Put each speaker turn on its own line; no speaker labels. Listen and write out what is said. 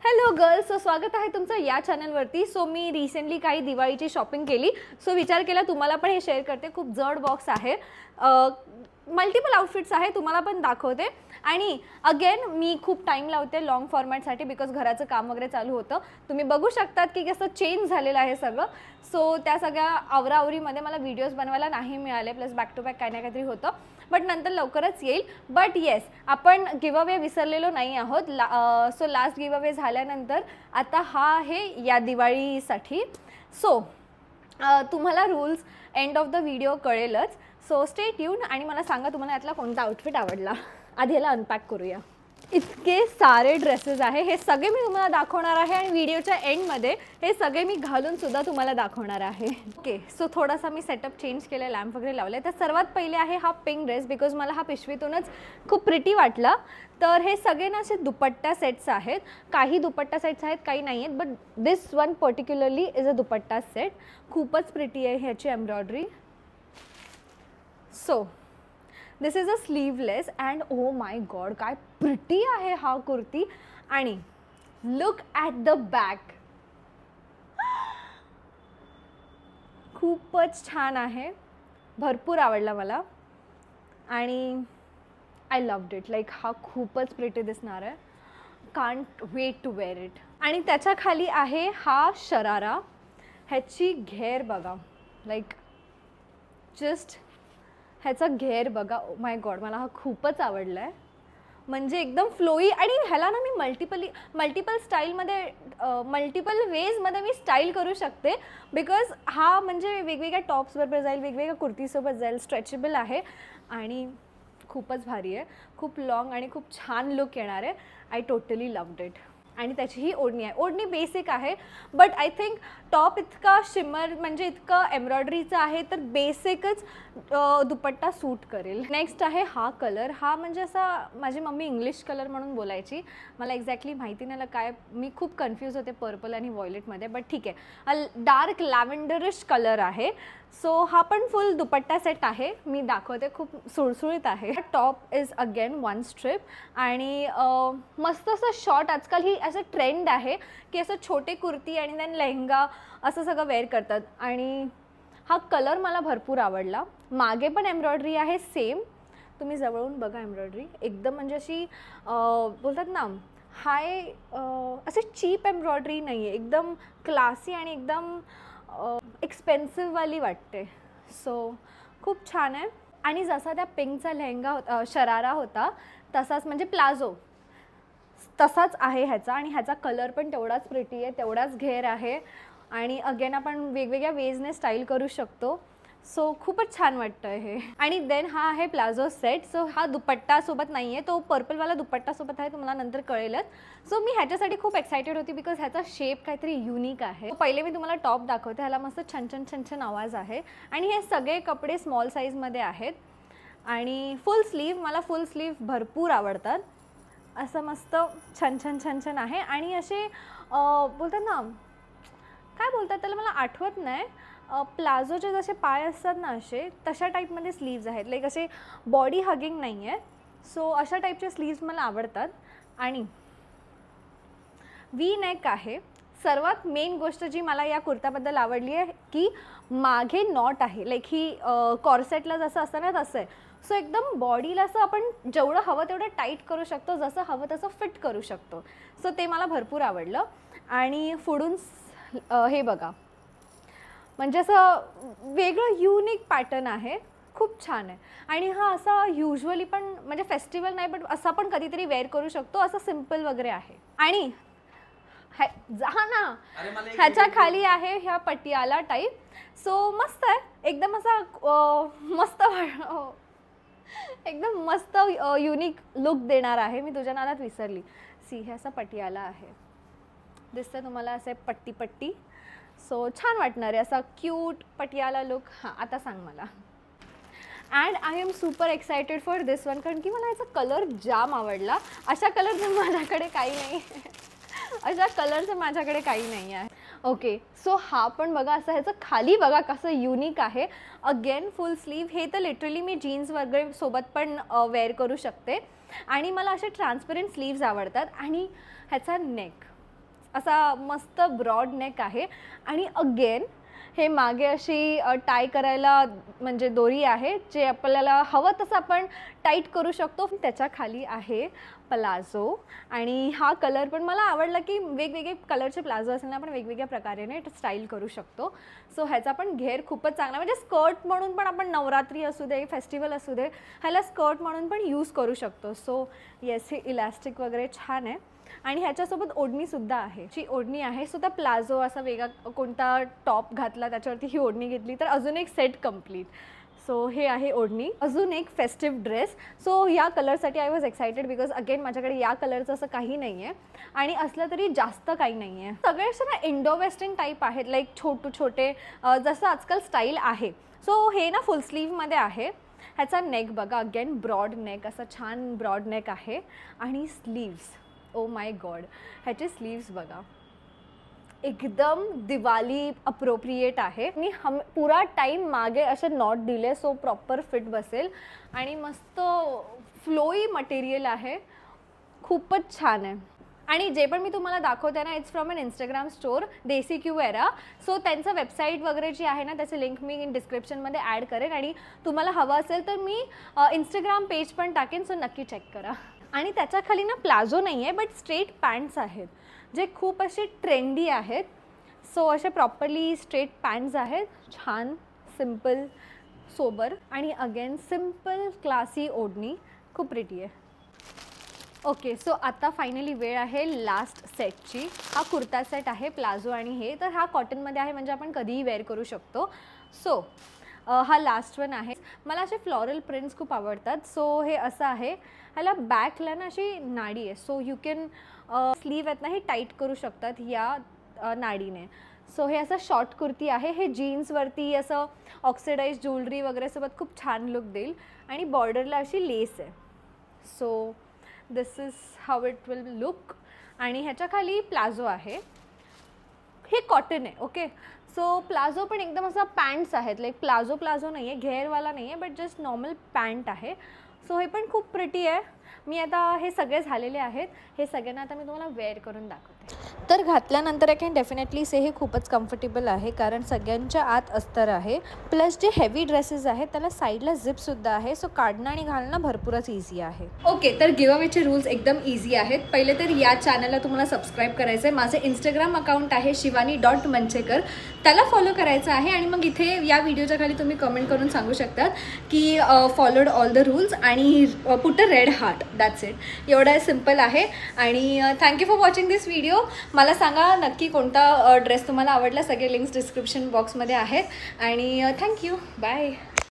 Hello girls, so स्वागत आहे तुमचं या चॅनलवरती. सो मी रिसेंटली काही दिवाळीची शॉपिंग केली. सो विचार केला तुम्हाला पण हे शेअर करते. खूप जड बॉक्स आहे, मल्टिपल आउटफिट्स आहे, तुम्हाला पण दाखवते. आणि अगेन मी खूप टाईम लावते लॉंग फॉर्मॅटसाठी बिकॉज घराचं काम वगैरे चालू होतं. तुम्ही बघू शकतात की कसं चेंज झालेलं आहे सगळं. सो त्या सगळ्या आवरावरीमध्ये मला व्हिडिओज बनवायला नाही मिळाले, प्लस बॅक टू बॅक काही ना काहीतरी होतं, बट नंतर लवकरच येईल. बट येस, आपण गिव अवे विसरलेलो नाही आहोत. सो लास्ट गिव अवे झाल्यानंतर आता हा आहे या दिवाळीसाठी. सो तुम्हाला rules end of the video कळेलच. सो स्टे ट्यून आणि मला सांगा तुम्हाला यातला कोणता आउटफिट आवडला. आधी याला अनपॅक करूया. इतके सारे ड्रेसेस आहे, हे सगळे मी तुम्हाला दाखवणार आहे आणि व्हिडिओच्या एंडमध्ये हे सगळे मी घालून सुद्धा तुम्हाला दाखवणार आहे. ओके, सो थोडासा मी सेटअप चेंज केला, लॅम्प वगैरे लावले. तर सर्वात पहिले आहे हा पिंक ड्रेस, बिकॉज मला हा पिशवीतूनच खूप प्रिटी वाटला. तर हे सगळे ना असे दुपट्टा सेट्स आहेत. काही दुपट्टा सेट्स आहेत, काही नाही आहेत, but this one particularly is a dupatta set. खूपच प्रिटी आहे ह्याची embroidery. So this is a sleeveless and oh my God काय प्रिटी आहे हा कुर्ती. आणि लुक ॲट द बॅक, खूपच छान आहे, भरपूर आवडला मला आणि आय लव्ड इट. लाईक हा खूपच प्रिटी दिसणार आहे. Can't wait to wear it. आणि त्याच्या खाली आहे हा शरारा. ह्याची घेर बघा, लाईक जस्ट ह्याचा घेर बघा. ओ माय गॉड, मला हा खूपच आवडला आहे. म्हणजे एकदम फ्लोई. आणि ह्याला ना मी मल्टिपल स्टाईलमध्ये मल्टिपल वेजमध्ये मी स्टाईल करू शकते. बिकॉज हा म्हणजे वेगवेगळ्या टॉप्सबरोबर जाईल, वेगवेगळ्या कुर्तीसोबत जाईल, स्ट्रेचेबल आहे आणि खूपच भारी आहे. खूप लॉंग आणि खूप छान लुक येणार आहे. I totally loved it. आणि त्याची ही ओढणी आहे. ओढणी बेसिक आहे, बट आय थिंक टॉप इतका शिमर म्हणजे इतकं एम्ब्रॉयडरीचं आहे, तर बेसिकच दुपट्टा सूट करेल. नेक्स्ट आहे हा कलर. हा म्हणजे असा, माझी मम्मी इंग्लिश कलर म्हणून बोलायची, मला एक्झॅक्टली माहिती नाही काय, मी खूप कन्फ्यूज होते पर्पल आणि व्हायलेटमध्ये, बट ठीक आहे. डार्क लॅव्हेंडरिश कलर आहे. सो हा पण फुल दुपट्टा सेट आहे, मी दाखवते. खूप सुळसुळीत आहे. Top is again one strip आणि मस्त असं शॉर्ट. आजकाल ही असं ट्रेंड आहे की असं छोटे कुर्ती आणि देन लेहंगा असं सगळं वेअर करतात. आणि हा कलर मला भरपूर आवडला. मागे पण एम्ब्रॉयडरी आहे सेम, तुम्ही जवळून बघा. एम्ब्रॉयडरी एकदम म्हणजे अशी बोलतात ना हाय, असे चीप एम्ब्रॉयडरी नाही आहे, एकदम क्लासी आणि एकदम एक्सपेन्सिव्हवाली वाटते. सो खूप छान आहे. आणि जसा त्या पिंकचा लेहंगा शरारा होता तसाच, म्हणजे प्लाझो तसाच आहे ह्याचा. आणि ह्याचा कलर पण तेवढाच प्रिटी आहे, तेवढाच घेर आहे. आणि अगेन आपण वेगवेगळ्या वेजने स्टाईल करू शकतो. सो खूपच छान वाटतं हे. आणि देन हा आहे प्लाझो सेट. सो हा दुपट्टासोबत नाही आहे, तो पर्पलवाला दुपट्टासोबत आहे, तुम्हाला नंतर कळेलच. सो मी ह्याच्यासाठी खूप एक्सायटेड होती बिकॉज ह्याचा शेप काहीतरी युनिक आहे. पहिले मी तुम्हाला टॉप दाखवते. ह्याला मस्त छान छान छान छान आवाज आहे. आणि हे सगळे कपडे स्मॉल साईजमध्ये आहेत. आणि फुल स्लीव, मला फुल स्लीव भरपूर आवडतात. असं मस्त छान छान छान छान आहे. आणि असे बोलतात ना, काय बोलतात त्याला मला आठवत नाही, प्लाझोचे जसे पाय असतात ना असे, तशा टाईपमध्ये स्लीव्ज आहेत. लाईक असे बॉडी हगिंग नाही आहे. सो अशा टाईपचे स्लीव्ज मला आवडतात. आणि व्ही नेक आहे. सर्वात मेन गोष्ट जी मला या कुर्त्याबद्दल आवडली आहे की मागे नॉट आहे. लाईक ही कॉर्सेटला जसं असतं ना तसं आहे. सो एकदम बॉडीला असं आपण जेवढं हवं तेवढं टाईट करू शकतो, जसं हवं तसं फिट करू शकतो. सो ते मला भरपूर आवडलं. आणि पुढून हे बघा, म्हणजे असं वेगळं युनिक पॅटर्न आहे, खूप छान आहे. आणि हा असा युजली पण म्हणजे फेस्टिवल नाही, बट असा पण कधीतरी वेअर करू शकतो, असं सिम्पल वगैरे आहे. आणि हा ना, ह्याच्या खाली आहे ह्या पटियाला टाईप. सो मस्त आहे, एकदम असा मस्त, एकदम मस्त युनिक लुक देणार आहे. मी तुझ्या नादात विसरली. सी, हे असं पटियाला आहे, दिसतं तुम्हाला असे पट्टी पट्टी. सो छान वाटणार आहे, असा क्यूट पटियाला लुक. हां, आता सांग मला. And I am super excited for this one, कारण की मला याचा कलर जाम आवडला. अशा कलरचं माझ्याकडे काही नाही, अशा कलरचं माझ्याकडे काही नाही आहे. ओके, सो हा पण बघा, असं ह्याचं खाली बघा कसं युनिक आहे. अगेन फुल स्लीव. हे तर लिटरली मी जीन्स वगैरे सोबत पण वेअर करू शकते. आणि मला असे ट्रान्सपरंट स्लीव्ज आवडतात. आणि ह्याचा नेक असा मस्त ब्रॉड नेक आहे आणि अगेन हे मागे अशी टाय करायला म्हणजे दोरी आहे, जे आपल्याला हवं तसं आपण टाईट करू शकतो. त्याच्या खाली आहे प्लाझो आणि हा कलर पण मला आवडला की वेगवेगळे कलरचे प्लाझो असेल ना आपण वेगवेगळ्या प्रकारे स्टाईल करू शकतो. सो ह्याचा पण घेर खूपच चांगला, म्हणजे स्कर्ट म्हणून पण आपण नवरात्री असू दे फेस्टिवल असू दे ह्याला स्कर्ट म्हणून पण यूज करू शकतो. सो येस हे इलास्टिक वगैरे छान आहे आणि ह्याच्यासोबत ओढणीसुद्धा आहे, जी ओढणी आहे सो त्या प्लाझो असा वेगळा कोणता टॉप घातला त्याच्यावरती ही ओढणी घेतली तर अजून एक सेट कंप्लीट. सो हे आहे ओढणी. अजून एक फेस्टिव्ह ड्रेस. सो या कलरसाठी I was excited because again माझ्याकडे या कलरचं असं काही नाही आहे आणि असलं तरी जास्त काही नाही आहे. सगळे असं ना इंडो वेस्टर्न टाईप आहेत, लाईक छोटे जसं आजकाल स्टाईल आहे. सो हे ना फुल स्लीवमध्ये आहे. ह्याचा नेक बघा, अगेन ब्रॉड नेक, असा छान ब्रॉड नेक आहे आणि स्लीव्स, ओ माय गॉड ह्याचे स्लीव्स बघा एकदम दिवाळी अप्रोप्रिएट आहे. मी पुरा टाईम मागे असे नॉट दिले सो प्रॉपर फिट बसेल आणि मस्त फ्लोई मटेरियल आहे, खूपच छान आहे. आणि जे पण मी तुम्हाला दाखवते ना it's from an Instagram store desi Q era. So त्यांचं वेबसाईट वगैरे जी आहे ना त्याचं लिंक मी डिस्क्रिप्शनमध्ये ॲड करेन आणि तुम्हाला हवं असेल तर मी इंस्टाग्राम पेज पण टाकेन, सो नक्की चेक करा. आणि त्याच्या खाली ना प्लाझो नाही आहे बट स्ट्रेट पॅन्ट्स आहेत जे खूप असे ट्रेंडी आहेत. सो असे प्रॉपरली स्ट्रेट पॅन्ट्स आहेत, छान सिम्पल सोबर आणि अगेन सिम्पल क्लासी ओढणी, खूप प्रिटी आहे. ओके सो आता फायनली वेळ आहे लास्ट सेटची. हा कुर्ता सेट आहे प्लाझो आणि हे तर हा कॉटनमध्ये आहे म्हणजे आपण कधीही वेअर करू शकतो. सो हा लास्ट वन आहे. मला असे फ्लॉरल प्रिंट्स खूप आवडतात. सो हे असं आहे, ह्याला बॅकला ना अशी नाडी आहे सो यू कॅन स्लीव आहेत ना हे टाईट करू शकतात या नाडीने. सो हे असं शॉर्ट कुर्ती आहे. हे जीन्सवरती असं ऑक्सिडाइज ज्वेलरी वगैरे सोबत खूप छान लुक देईल आणि बॉर्डरला अशी लेस आहे. So this is how it will look. आणि ह्याच्या खाली प्लाझो आहे, हे कॉटन आहे. ओके सो प्लाझो पण एकदम असा पॅन्ट्स आहेत, लाईक प्लाझो नाही आहे, घेरवाला नाही आहे बट जस्ट नॉर्मल पॅन्ट आहे. सो हे पण खूप प्रिटी आहे. मी आता हे सगळे झालेले आहेत, हे सगळ्यांना आता मी तुम्हाला वेअर करून दाखवते. तर घातल्यानंतर आय कॅन डेफिनेटली से हे खूपच कम्फर्टेबल आहे कारण सगळ्यांच्या आत अस्तर आहे. प्लस जे हेवी ड्रेसेस आहेत त्याला साईडला झिपसुद्धा आहे. सो काढणं आणि घालणं भरपूरच इझी आहे. ओके तर गिव्हअवेचे रूल्स एकदम इझी आहेत. पहिले तर या चॅनलला तुम्हाला सबस्क्राईब करायचं आहे. माझे इंस्टाग्राम अकाउंट आहे शिवानी.मंचेकर, त्याला फॉलो करायचं आहे आणि मग इथे या व्हिडिओच्या खाली तुम्ही कमेंट करून सांगू शकतात की फॉलोड ऑल द रूल्स आणि put a red heart, that's it. एवढं सिम्पल आहे. आणि thank you for watching this video. मला सांगा नक्की कोणता ड्रेस तुम्हाला आवडला. सगळे लिंक्स डिस्क्रिप्शन बॉक्समध्ये आहेत आणि थँक्यू, बाय.